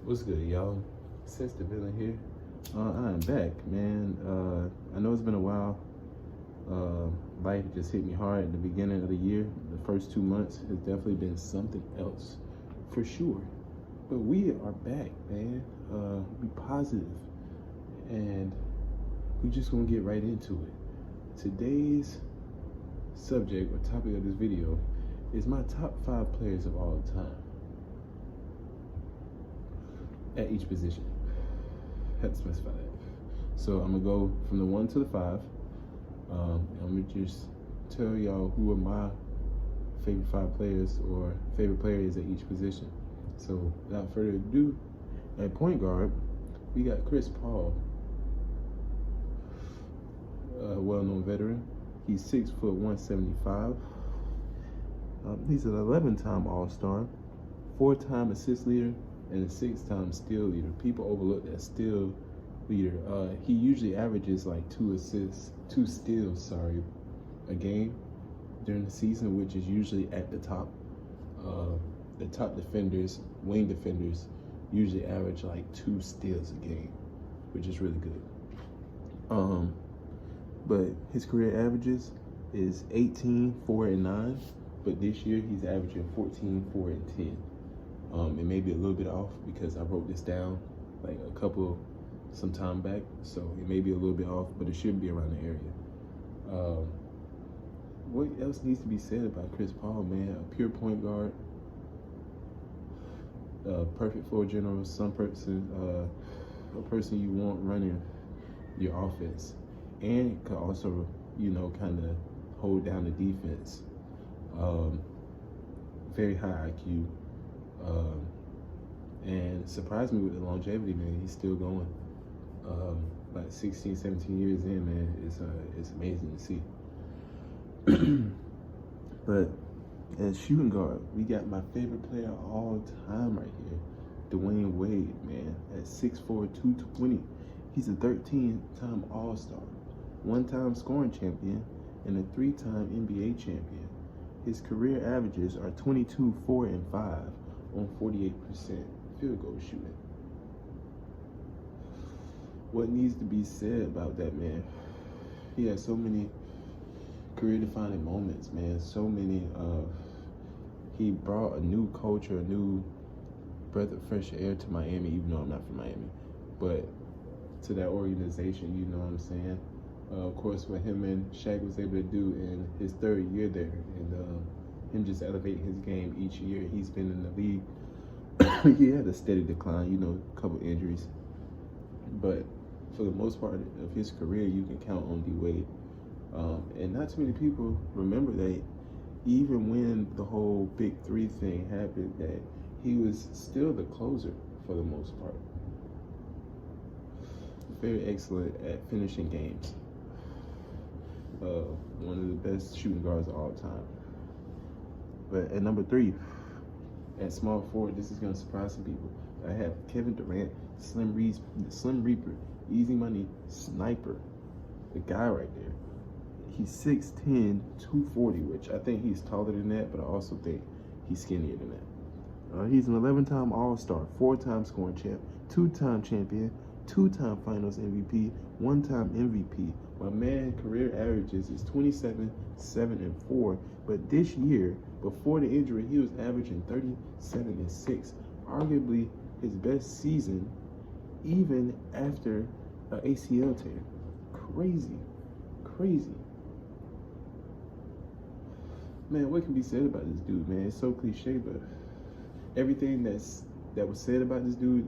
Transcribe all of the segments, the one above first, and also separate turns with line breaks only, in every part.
What's good, y'all? Seth the Villain here. I am back, man. I know it's been a while. Life just hit me hard at the beginning of the year. The first 2 months has definitely been something else, for sure. But we are back, man. Be positive, and we just gonna get right into it. Today's subject or topic of this video is my top 5 players of all time at each position. Had to specify that. So I'm gonna go from the 1 to the 5. I'm gonna just tell y'all who are my favorite 5 players or favorite players at each position. So without further ado, at point guard, we got Chris Paul, a well-known veteran. He's 6 foot 175. He's an 11-time All-Star, 4-time assist leader, and a 6-time steal leader. People overlook that steal leader. He usually averages like 2 steals, a game during the season, which is usually at the top. The top defenders, wing defenders, usually average like 2 steals a game, which is really good. But his career averages is 18, 4, and 9. But this year he's averaging 14, 4, and 10. It may be a little bit off because I wrote this down like some time back, so it may be a little bit off, but it should be around the area. What else needs to be said about Chris Paul, man? A pure point guard, perfect floor general, a person you want running your offense, and could also, kind of hold down the defense. Very high IQ. And surprised me with the longevity, man. He's still going. Like 16, 17 years in, man. It's amazing to see. But as shooting guard, we got my favorite player of all time right here, Dwayne Wade, man. At 6'4", 220. He's a 13-time All-Star, 1-time scoring champion, and a 3-time NBA champion. His career averages are 22, 4, and 5 on 48% field goal shooting. What needs to be said about that man? He had so many career-defining moments, man. So many. He brought a new culture, a new breath of fresh air to Miami, even though I'm not from Miami. But to that organization, you know what I'm saying? Of course, what him and Shaq was able to do in his 3rd year there, and him just elevating his game each year. He's been in the league. He had a steady decline, a couple injuries. But for the most part of his career, you can count on D-Wade. And not too many people remember that even when the whole Big 3 thing happened, that he was still the closer for the most part. Very excellent at finishing games. One of the best shooting guards of all time. But at number 3, at small forward, this is going to surprise some people. I have Kevin Durant, Slim Reaper, easy money, sniper. The guy right there. He's 6'10", 240, which I think he's taller than that, but I also think he's skinnier than that. He's an 11-time All-Star, 4-time scoring champ, 2-time champion, 2-time Finals MVP, 1-time MVP. My man career averages is 27, 7, and 4. But this year, before the injury, he was averaging 37 and 6. Arguably his best season, even after an ACL tear. Crazy. Man, what can be said about this dude, man? It's so cliche, but everything that was said about this dude,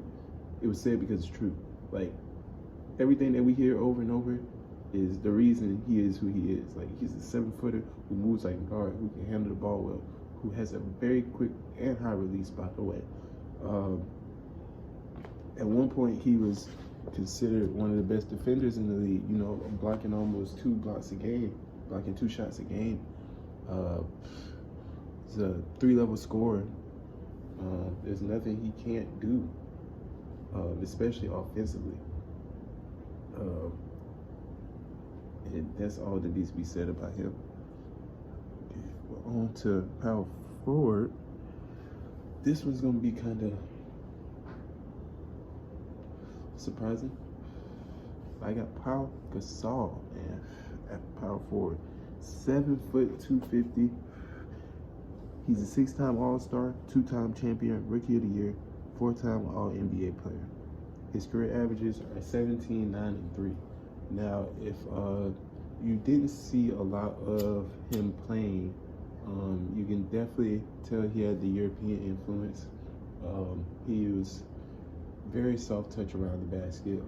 it was said because it's true. Like, everything that we hear over and over is the reason he is who he is. Like, he's a 7-footer who moves like a guard, who can handle the ball well, who has a very quick and high release, by the way. At one point, he was considered one of the best defenders in the league, blocking almost 2 blocks a game, blocking 2 shots a game. He's a 3-level scorer. There's nothing he can't do, especially offensively. And that's all that needs to be said about him. Okay, well, on to power forward. This one's gonna be kind of surprising. I got Pau Gasol, man, at power forward. 7 foot 250. He's a 6-time All-Star, 2-time champion, Rookie of the Year, 4-time All-NBA player. His career averages are 17, 9, and 3. Now, if you didn't see a lot of him playing, you can definitely tell he had the European influence. He was very soft touch around the basket,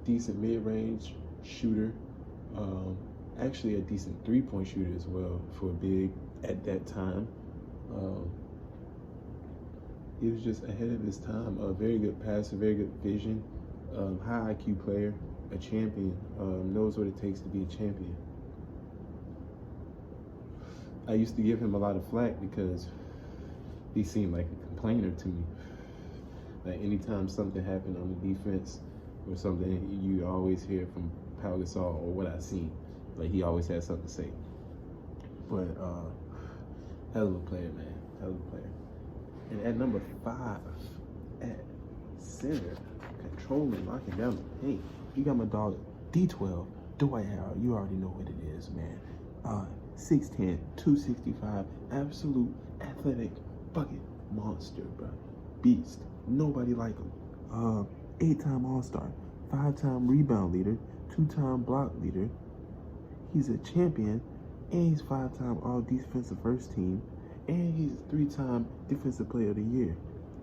decent mid-range shooter, actually a decent three-point shooter as well for a big at that time. He was just ahead of his time. A very good passer, very good vision, high IQ player, a champion, knows what it takes to be a champion. I used to give him a lot of flack because he seemed like a complainer to me. Like anytime something happened on the defense or something, you always hear from Pau Gasol or what I've seen. Like he always had something to say. But hell of a player, man. Hell of a player. And at number 5, at center, controlling, locking down the paint, you got my dog D12, Dwight Howard. You already know what it is, man. 6'10", 265, absolute athletic bucket monster, bro. Beast. Nobody like him. 8-time All-Star, 5-time rebound leader, 2-time block leader. He's a champion, and he's 5-time All-Defensive First Team, and he's 3-time Defensive Player of the Year.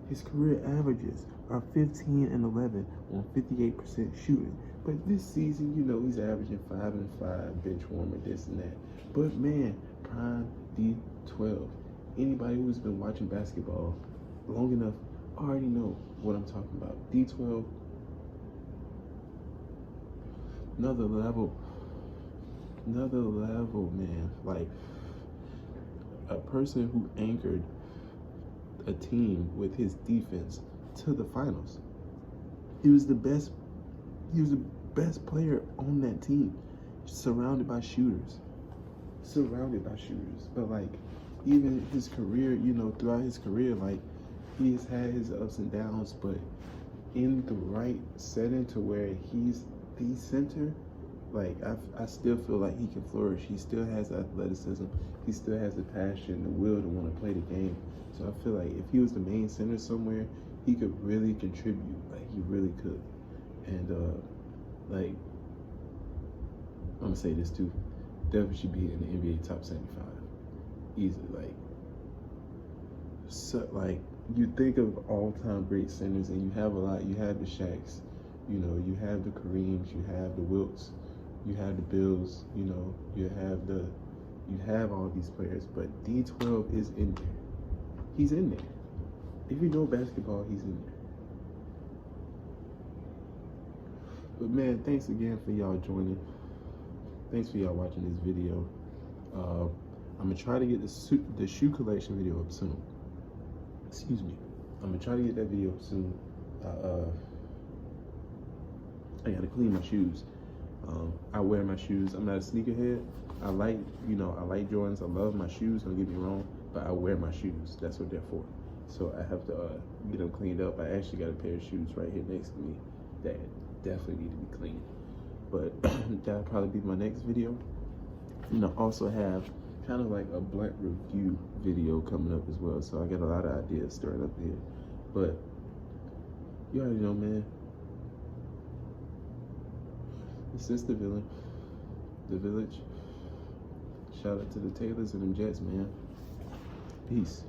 His career averages are 15 and 11 on 58% shooting. But this season, you know, he's averaging 5 and 5, bench warmer, this and that. But man, prime D12. Anybody who's been watching basketball long enough already know what I'm talking about. D12, another level, man. Like a person who anchored a team with his defense to the finals. He was the best player on that team, surrounded by shooters. But like even his career, you know, throughout his career, like he's had his ups and downs, but in the right setting to where he's the center, like I still feel like he can flourish. He still has athleticism. He still has the passion, the will to want to play the game. So I feel like if he was the main center somewhere, he could really contribute. Like he really could. And like I'm gonna say this too, definitely should be in the NBA top 75. Easily. Like you think of all-time great centers, and you have a lot. You have the Shaqs, you know, you have the Kareems, you have the Wilts, you have the Bills, you know, you have all these players, but D12 is in there. He's in there. If you know basketball, he's in there. But man, thanks again for y'all joining. Thanks for y'all watching this video. I'm gonna try to get the shoe collection video up soon. Excuse me. I'm gonna try to get that video up soon. I gotta clean my shoes. I wear my shoes. I'm not a sneakerhead. I like Jordans. I love my shoes, don't get me wrong, but I wear my shoes. That's what they're for. So I have to get them cleaned up. I actually got a pair of shoes right here next to me that definitely need to be cleaned. But that'll probably be my next video. And I also have kind of like a blunt review video coming up as well. So I got a lot of ideas stirring up here. But you already know, man. This is the village. Shout out to the Taylors and them Jets, man. Peace.